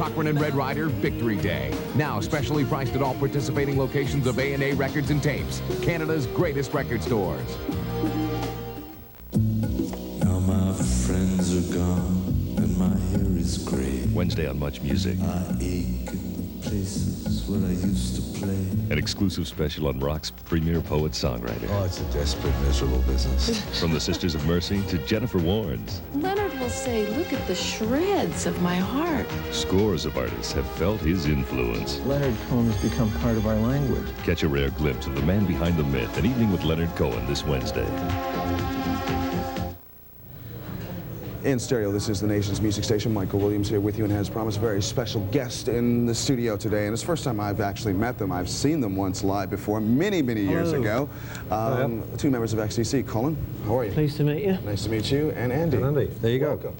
Cochran and Red Ryder Victory Day. Now specially priced at all participating locations of A&A Records and Tapes, Canada's greatest record stores. Now my friends are gone and my hair is gray. Wednesday on MuchMusic. I ache in places where I used to play. An exclusive special on rock's premier poet-songwriter. Oh, it's a desperate, miserable business. From the Sisters of Mercy to Jennifer Warnes. Leonard will say, look at the shreds of my heart. Scores of artists have felt his influence. Leonard Cohen has become part of our language. Catch a rare glimpse of the man behind the myth. An Evening with Leonard Cohen this Wednesday. In stereo, this is the nation's music station. Michael Williams here with you and has promised a very special guest in the studio today. And it's the first time I've actually met them. I've seen them once live before, many years ago. Two members of XTC. Colin, how are you? Pleased to meet you. Nice to meet you. And Andy. Andy, there you go. Welcome.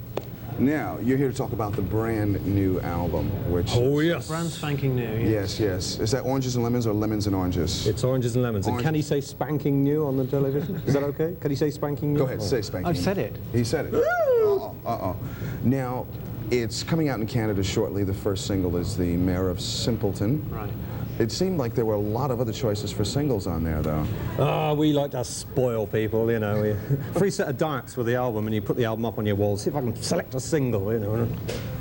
Now, you're here to talk about the brand new album, which... Oh, yes. Brand spanking new. Yes, yes. Is that oranges and lemons or lemons and oranges? It's oranges and lemons. And can he say spanking new on the television? Is that okay? Can he say spanking new? Go ahead, say spanking I've new. said it. He said it. Uh-oh. Now, it's coming out in Canada shortly. The first single is The Mayor of Simpleton. Right. It seemed like there were a lot of other choices for singles on there, though. We like to spoil people, you know. Free set of darts with the album, and you put the album up on your wall. See if I can select a single, you know.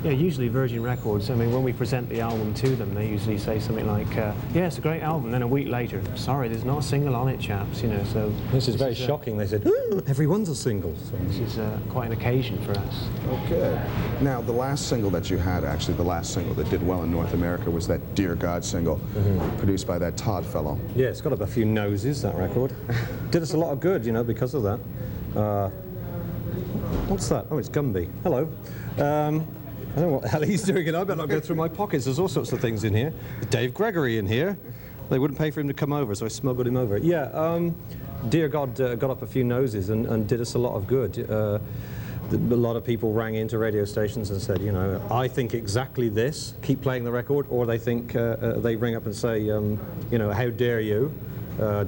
Yeah, usually Virgin Records, I mean, when we present the album to them, they usually say something like, yeah, it's a great album. Then a week later, sorry, there's not a single on it, chaps, you know, so... This is very shocking. They said, everyone's a single. So. This is quite an occasion for us. Okay. Now, the last single that you had, actually, the last single that did well in North America was that Dear God single, produced by that Todd fellow. Yeah, it's got up a few noses, that record. Did us a lot of good, you know, because of that. What's that? Oh, it's Gumby. Hello. I don't know what the hell he's doing, and I better not go through my pockets. There's all sorts of things in here. Dave Gregory in here. They wouldn't pay for him to come over, so I smuggled him over. Yeah, Dear God got up a few noses and did us a lot of good. A lot of people rang into radio stations and said, you know, I think exactly this, keep playing the record, or they think, they ring up and say, you know, how dare you,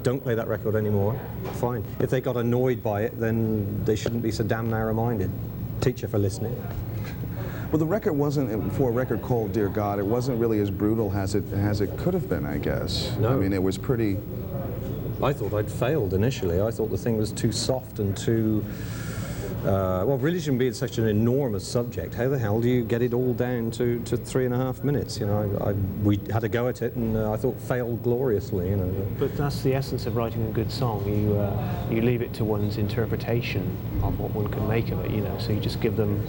don't play that record anymore. Fine. If they got annoyed by it, then they shouldn't be so damn narrow-minded. Teacher for listening. Well, the record wasn't, for a record called Dear God, it wasn't really as brutal as it could have been, I guess. No. I mean, it was pretty... I thought I'd failed initially. I thought the thing was too soft and too... well, religion being such an enormous subject, how the hell do you get it all down to 3.5 minutes? You know, we had a go at it, and I thought failed gloriously. You know. But that's the essence of writing a good song. You leave it to one's interpretation of what one can make of it. You know, so you just give them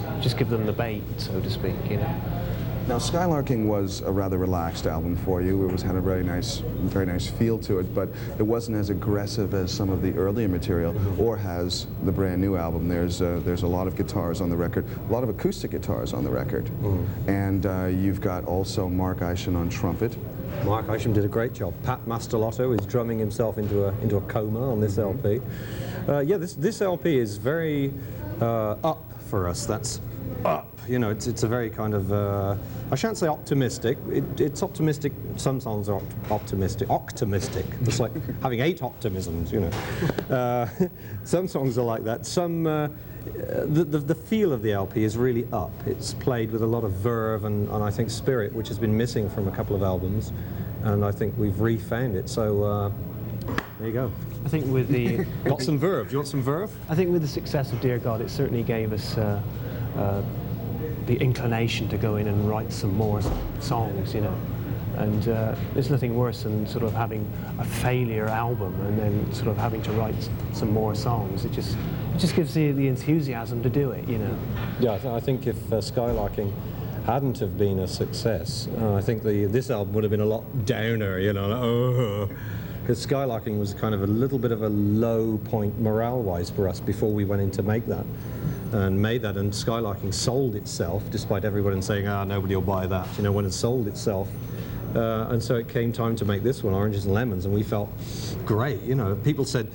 the bait, so to speak. You know. Now, Skylarking was a rather relaxed album for you. It had a very nice feel to it, but it wasn't as aggressive as some of the earlier material, or has the brand new album. There's a lot of guitars on the record, a lot of acoustic guitars on the record, and you've got also Mark Isham on trumpet. Mark Isham did a great job. Pat Mastelotto is drumming himself into a coma on this LP. Yeah, this LP is very up for us. That's up. You know, it's a very kind of, I shan't say optimistic. It's optimistic. Some songs are optimistic. It's like having 8 optimisms, you know. Some songs are like that. Some, the feel of the LP is really up. It's played with a lot of verve and I think spirit, which has been missing from a couple of albums. And I think we've refound it. So, there you go. I think with the... Got some verve. Do you want some verve? I think with the success of Dear God, it certainly gave us the inclination to go in and write some more songs, you know. And there's nothing worse than sort of having a failure album and then sort of having to write some more songs. It just gives the enthusiasm to do it, you know. Yeah, I think if Skylarking hadn't have been a success, I think this album would have been a lot downer, you know. Because Skylarking was kind of a little bit of a low point morale-wise for us before we went in to make that. And Skylarking sold itself, despite everyone saying, nobody will buy that, you know, when it sold itself. And so it came time to make this one, Oranges and Lemons, and we felt great, you know. People said,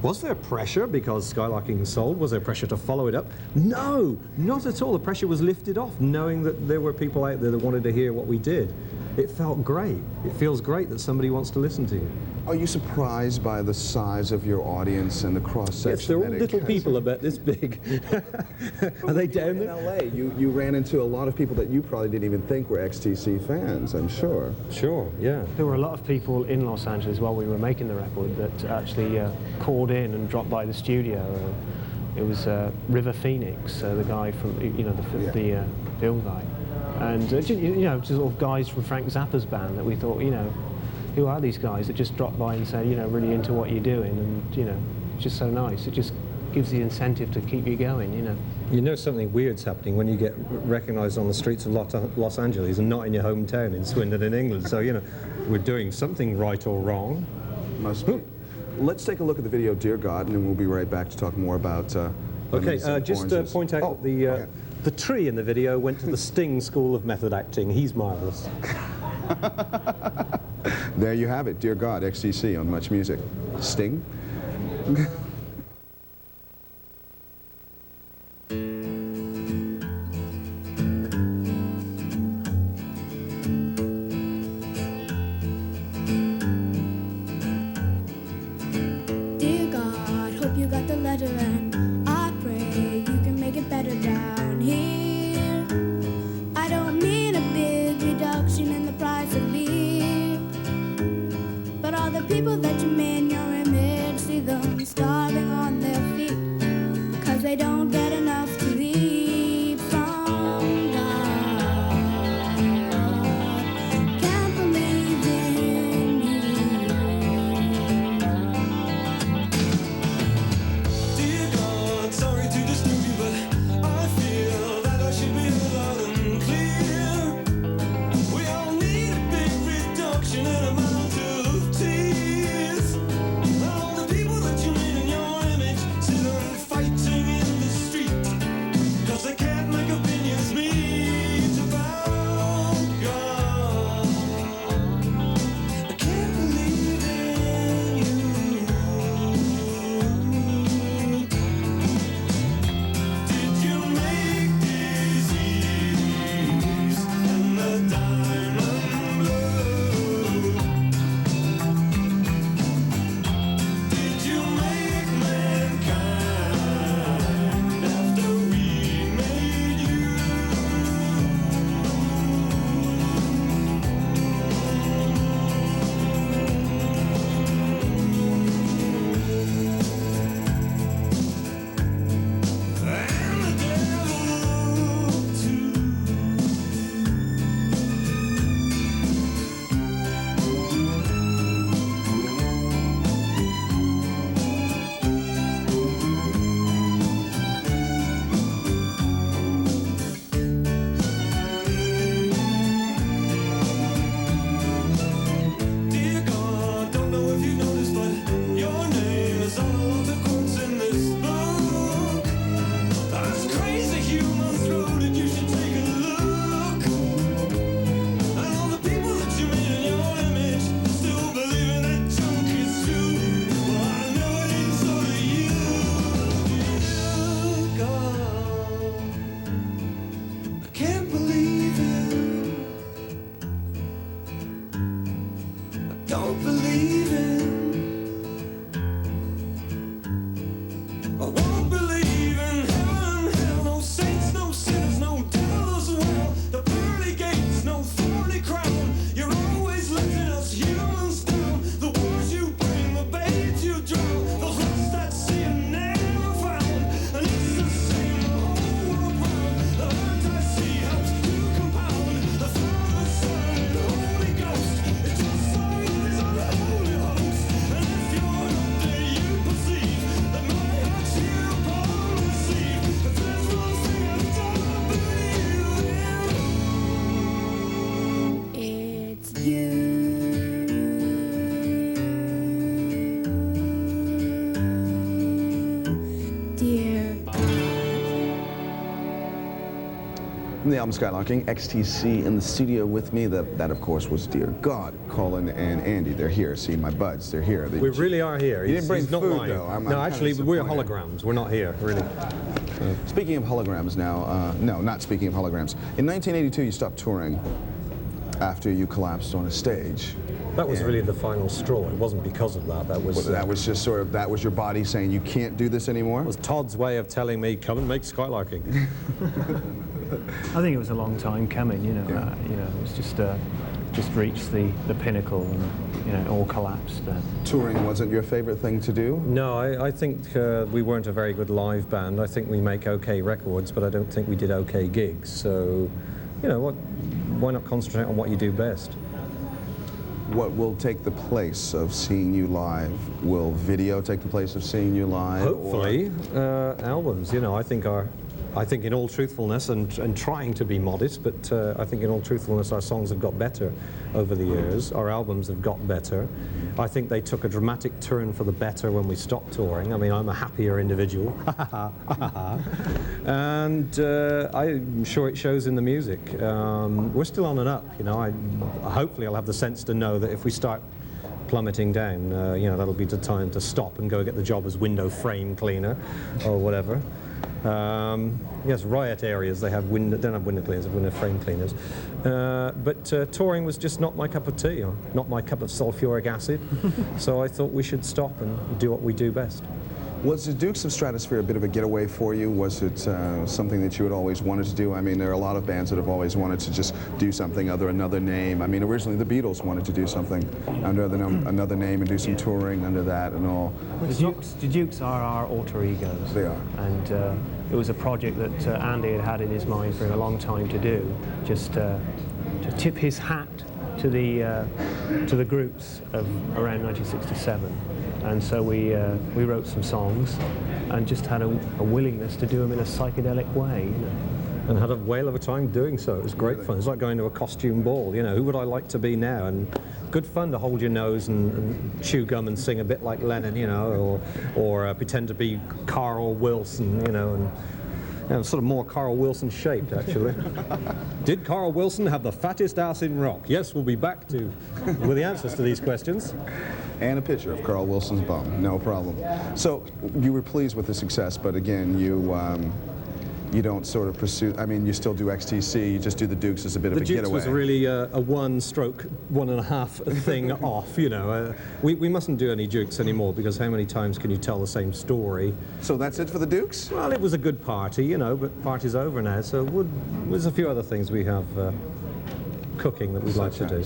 was there pressure because Skylarking sold? Was there pressure to follow it up? No, not at all. The pressure was lifted off, knowing that there were people out there that wanted to hear what we did. it felt great. It feels great that somebody wants to listen to you. Are you surprised by the size of your audience and the cross-section? Yes, they're all that it little has? people about this big. Are they down In there? LA, you ran into a lot of people that you probably didn't even think were XTC fans, I'm sure. Sure, yeah. There were a lot of people in Los Angeles while we were making the record that actually called in and dropped by the studio. It was River Phoenix, the guy from, the film guy. And, just sort of guys from Frank Zappa's band that we thought, who are these guys that just drop by and say, really into what you're doing, and, it's just so nice. It just gives the incentive to keep you going, You know something weird's happening when you get recognised on the streets of Los Angeles and not in your hometown in Swindon in England. So, we're doing something right or wrong. Must be. Let's take a look at the video, Dear God, and then we'll be right back to talk more about Okay, lemons and just oranges. point out that the tree in the video went to the Sting School of Method Acting. He's marvellous. There you have it, Dear God, XTC on MuchMusic. Sting? Dear God, hope you got the letter, and I pray you can make it better down here. I don't mean a big reduction in the price of beer, but all the people that you made in your image, see them starving on their feet, 'cause they don't get enough to eat from God. Can't believe in you. Dear God, sorry to disturb you, but I feel that I should be loud and clear. We all need a big reduction in amount of tears. All the people that you made in your image sit and fighting in the street, 'cause they can't make opinions meet about God. I can't believe in you. Did you make disease and the diamond blue? Did you make mankind after we made you? And the devil too. Dear God, don't know if you noticed, but your name is on the quotes in this book. That's crazy human throated, you should take a look. And all the people that you made in your image still believing that junk is true. Well, I know it ain't so to you. Dear God, I can't believe it. I don't believe it. I won't believe in heaven, hell, no saints, no sinners, no devil as well. The pearly gates, no thorny crown. You're always letting us humans down. The wars you bring, the babes you drown, those lost at sea and never found. And it's the same the whole world round. The land I see helps to compound the Father, Son, and Holy Ghost. It just so is on the Holy Host. And if you're up there, you perceive that my heart's here upon the sea. But there's one thing I don't believe in. It's you. Dear From the album Skylarking, XTC in the studio with me. That of course was Dear God. Colin and Andy, they're here. See, my buds, they're here. We really are here. You didn't bring He's not food, lying. though. I'm No, kinda actually, we're disappointed. holograms. We're not here, really. Speaking of holograms now, no, not speaking of holograms. In 1982, you stopped touring. after you collapsed on a stage. That was And really the final straw. It wasn't because of that. That was just sort of, that was your body saying you can't do this anymore? It was Todd's way of telling me, come and make skylarking. I think it was a long time coming, you know. You know, it was just reached the pinnacle, and you know, it all collapsed. Touring wasn't your favorite thing to do? No, I think we weren't a very good live band. I think we make okay records, but I don't think we did okay gigs. So, you know, why not concentrate on what you do best? What will take the place of seeing you live? Will video take the place of seeing you live? Hopefully, albums. You know, I think in all truthfulness, and trying to be modest, but I think in all truthfulness our songs have got better over the years. Our albums have got better. I think they took a dramatic turn for the better when we stopped touring. I mean, I'm a happier individual. And I'm sure it shows in the music. We're still on and up, you know. Hopefully I'll have the sense to know that if we start plummeting down, you know, that'll be the time to stop and go get the job as window frame cleaner or whatever. Yes, riot areas, they have don't have window cleaners, they have window frame cleaners. But touring was just not my cup of tea, or not my cup of sulfuric acid. So I thought we should stop and do what we do best. Was the Dukes of Stratosphere a bit of a getaway for you? Was it something that you had always wanted to do? I mean, there are a lot of bands that have always wanted to just do something under another name. I mean, originally the Beatles wanted to do something under another name and do some touring under that and all. The Dukes are our alter egos. They are. And it was a project that Andy had in his mind for a long time to do, just to tip his hat to the groups of around 1967. And so we wrote some songs and just had a willingness to do them in a psychedelic way, you know. And had a whale of a time doing so. It was great fun. It's like going to a costume ball, you know. Who would I like to be now? And good fun to hold your nose and chew gum and sing a bit like Lennon, you know, or pretend to be Carl Wilson, you know, and sort of more Carl Wilson shaped, actually. Did Carl Wilson have the fattest ass in rock? Yes, we'll be back with the answers to these questions. And a picture of Carl Wilson's bum, no problem. So you were pleased with the success, but again, you don't sort of pursue, I mean, you still do XTC, you just do the Dukes as a bit of a getaway. The Dukes was really a one-stroke, 1.5 thing off, you know. We mustn't do any Dukes anymore, because how many times can you tell the same story? So that's it for the Dukes? Well, it was a good party, you know, but party's over now, so there's a few other things we have cooking that we'd like to do.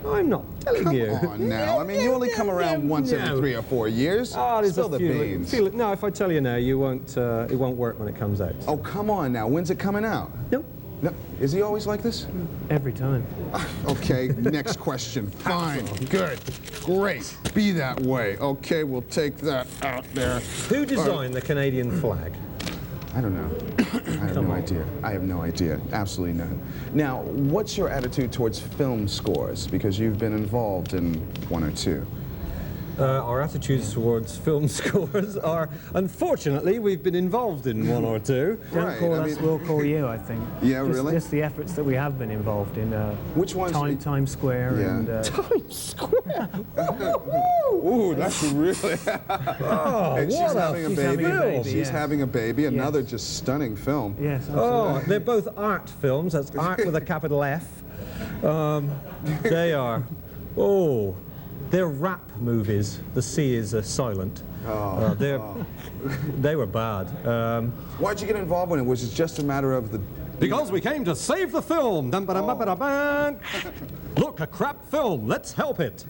I'm not telling you. Come on now. I mean, you only come around once every 3 or 4 years. Oh, there's Spill the beans. No, if I tell you now, you won't. It won't work when it comes out. Oh, come on now. When's it coming out? Nope. No. Is he always like this? Every time. Okay, next question. Fine. Good. Great. Be that way. Okay, we'll take that out there. Who designed the Canadian flag? I don't know. I have no idea. I have no idea. Absolutely none. Now, what's your attitude towards film scores? Because you've been involved in one or two. Our attitudes towards film scores are, unfortunately, we've been involved in one or two. Don't call us, we'll call you, I think. Yeah, really? Just the efforts that we have been involved in. Which ones? Times Square and... Times Square! Ooh, that's really... Oh, and she's having a baby. She's yes. having a baby. Another just stunning film. Yes, absolutely. Oh, they're both art films. That's art with a capital F. They are. Oh, they're rap movies. The C is silent. They were bad. Why'd you get involved in it? Was it just a matter of the... Because we came to save the film. Look, a crap film. Let's help it.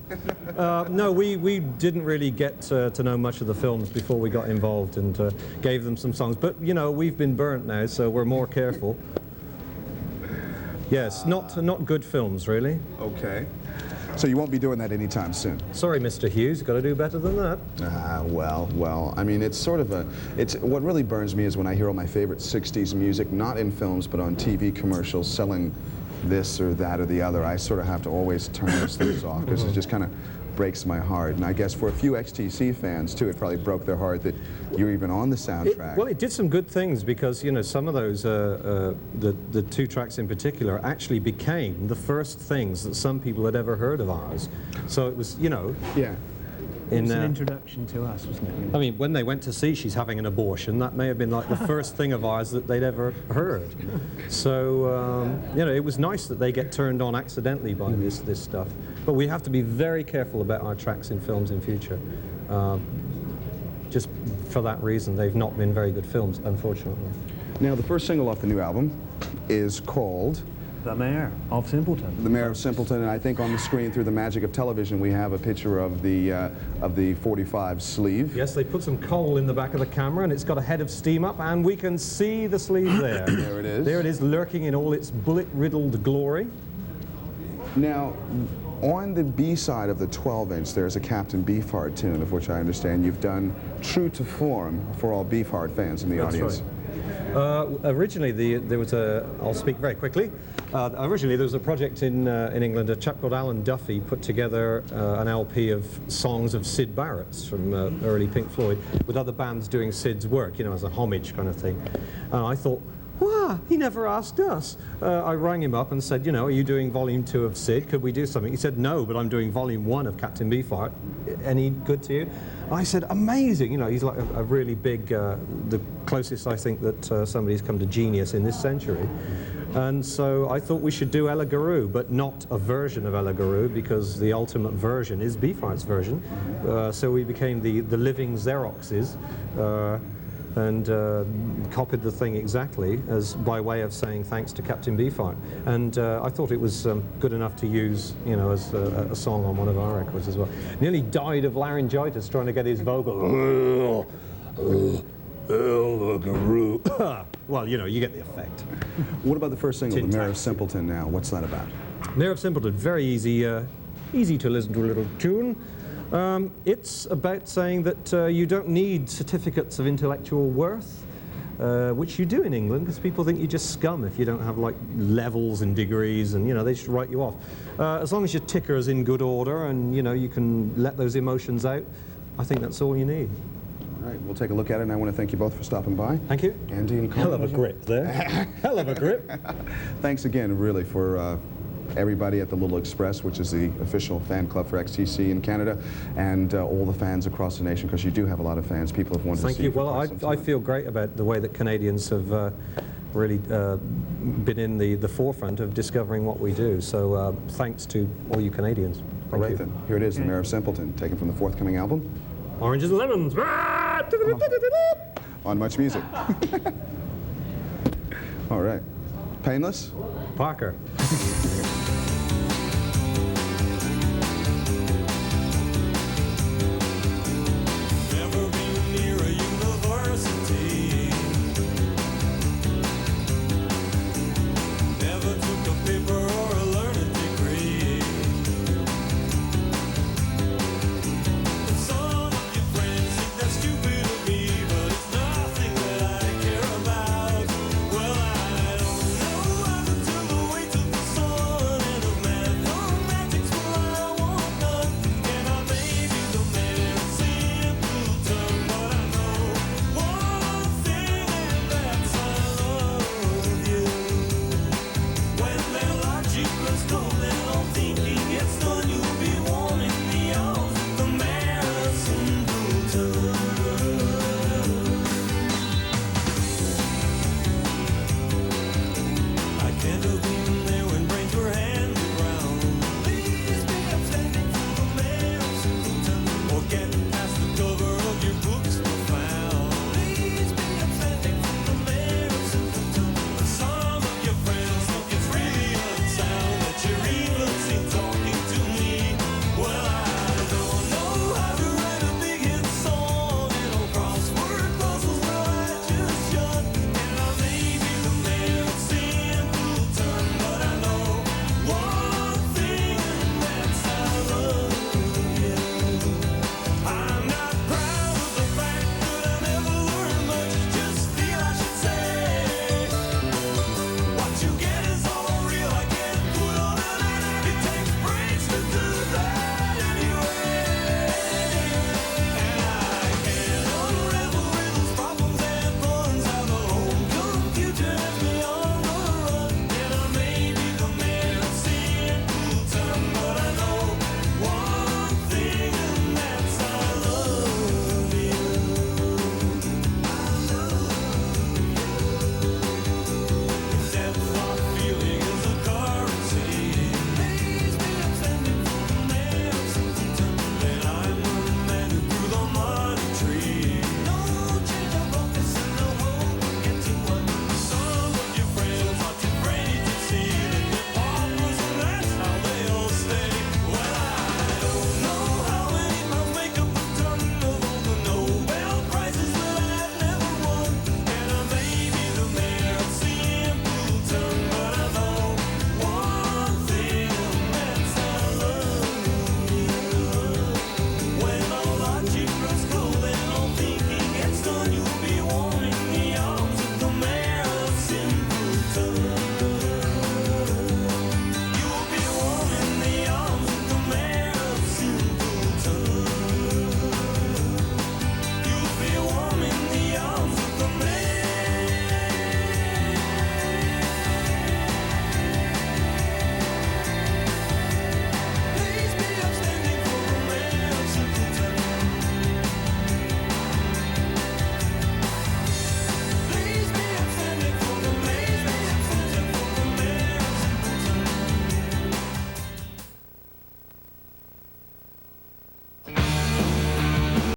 No, we didn't really get to know much of the films before we got involved and gave them some songs. But, you know, we've been burnt now, so we're more careful. Yes, not good films, really. Okay. So you won't be doing that anytime soon? Sorry, Mr. Hughes, you've got to do better than that. Well, I mean, it's sort of what really burns me is when I hear all my favorite 60s music, not in films, but on TV commercials, selling this or that or the other. I sort of have to always turn those things off, because it just kind of breaks my heart. And I guess for a few XTC fans, too, it probably broke their heart that you're even on the soundtrack. Well, it did some good things, because, you know, some of those, the two tracks in particular, actually became the first things that some people had ever heard of ours. So it was, you know... Yeah. It was an introduction to us, wasn't it? I mean, when they went to see She's Having an Abortion, that may have been like the first thing of ours that they'd ever heard. So, you know, it was nice that they get turned on accidentally by this stuff. But we have to be very careful about our tracks in films in future. Just for that reason, they've not been very good films, unfortunately. Now, the first single off the new album is called The Mayor of Simpleton. The Mayor of Simpleton, and I think on the screen, through the magic of television, we have a picture of the 45 sleeve. Yes, they put some coal in the back of the camera, and it's got a head of steam up, and we can see the sleeve there. There it is. There it is, lurking in all its bullet-riddled glory. Now, on the B side of the 12-inch, there's a Captain Beefheart tune, of which I understand you've done true to form for all Beefheart fans in the audience. Right. Originally, there was a. I'll speak very quickly. Originally, there was a project in England. A chap called Alan Duffy put together an LP of songs of Syd Barrett's from early Pink Floyd, with other bands doing Syd's work, you know, as a homage kind of thing. And I thought, wow, he never asked us. I rang him up and said, you know, are you doing volume 2 of Syd? Could we do something? He said, no, but I'm doing volume 1 of Captain Beefheart. Any good to you? I said, amazing. You know, he's like a really big, the closest I think that somebody's come to genius in this century. And so I thought we should do Ella Guru, but not a version of Ella Guru, because the ultimate version is Beefheart's version. So we became the living Xeroxes. And copied the thing exactly as by way of saying thanks to Captain Beefheart. And I thought it was good enough to use, you know, as a song on one of our records as well. Nearly died of laryngitis trying to get his vocal. Well, you know, you get the effect. What about the first single, The Mayor of Simpleton now? What's that about? Mayor of Simpleton, very easy, easy to listen to a little tune. It's about saying that you don't need certificates of intellectual worth, which you do in England, because people think you're just scum if you don't have like levels and degrees, and you know, they just write you off. As long as your ticker's in good order and you know, you can let those emotions out, I think that's all you need. All right, we'll take a look at it, and I want to thank you both for stopping by. Thank you. Andy and Colin. Hell of a grip there. Hell of a grip. Thanks again, really, for everybody at the Little Express, which is the official fan club for XTC in Canada, and all the fans across the nation, because you do have a lot of fans. People have wanted to see you. Thank you. Well, I feel great about the way that Canadians have really been in the forefront of discovering what we do. So thanks to all you Canadians. All right, then. Here it is, The Mayor of Simpleton, taken from the forthcoming album. Oranges and lemons. On MuchMusic. All right. Painless? Parker.